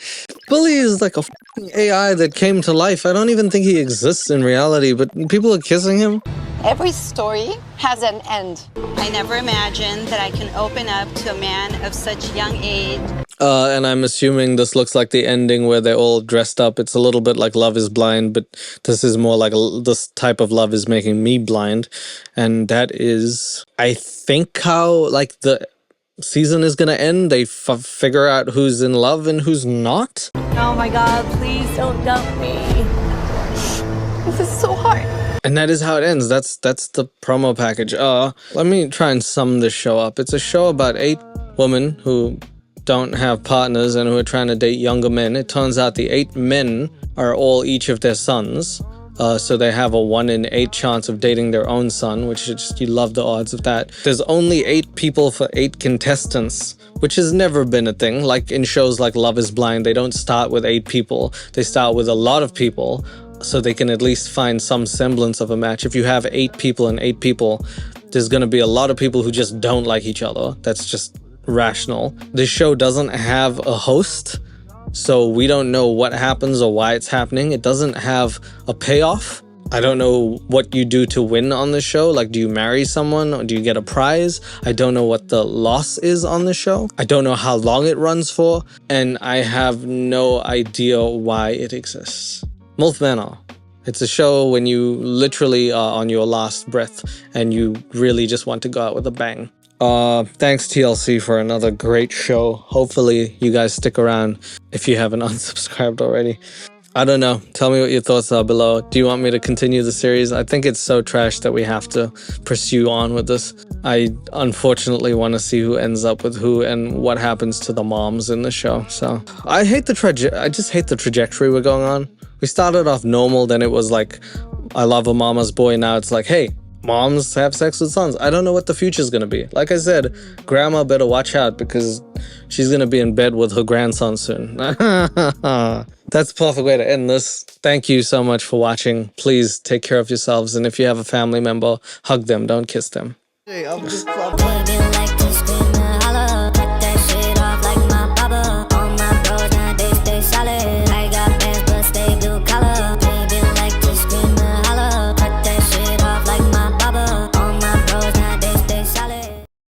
Bully is like a f***ing AI that came to life. I don't even think he exists in reality, but people are kissing him. Every story has an end. I never imagined that I can open up to a man of such young age. And I'm assuming this looks like the ending where they're all dressed up. It's a little bit like Love is Blind, but this is more like this type of love is making me blind. And that is, I think, how like the season is going to end. They figure out who's in love and who's not. Oh my God, please don't dump me. This is so hard. And that is how it ends. That's the promo package. Let me try and sum this show up. It's a show about 8 women who don't have partners and who are trying to date younger men. It turns out the 8 men are all each of their sons. So they have a 1 in 8 chance of dating their own son, which is just, you love the odds of that. There's only 8 people for 8 contestants, which has never been a thing. Like in shows like Love is Blind, they don't start with 8 people. They start with a lot of people, so they can at least find some semblance of a match. If you have 8 people and 8 people, there's going to be a lot of people who just don't like each other. That's just rational. This show doesn't have a host, so we don't know what happens or why it's happening. It doesn't have a payoff. I don't know what you do to win on the show. Like, do you marry someone or do you get a prize? I don't know what the loss is on the show. I don't know how long it runs for, and I have no idea why it exists. MILF Manor. It's a show when you literally are on your last breath and you really just want to go out with a bang. Thanks TLC for another great show. Hopefully you guys stick around if you haven't unsubscribed already. I don't know. Tell me what your thoughts are below. Do you want me to continue the series? I think it's so trash that we have to pursue on with this. I unfortunately want to see who ends up with who and what happens to the moms in the show. So I hate I just hate the trajectory we're going on. We started off normal, then it was like, I love a mama's boy. Now it's like, hey, moms have sex with sons. I don't know what the future's gonna be. Like I said, grandma better watch out because she's gonna be in bed with her grandson soon. That's the perfect way to end this. Thank you so much for watching. Please take care of yourselves, and if you have a family member, hug them, don't kiss them. Hey, I'm just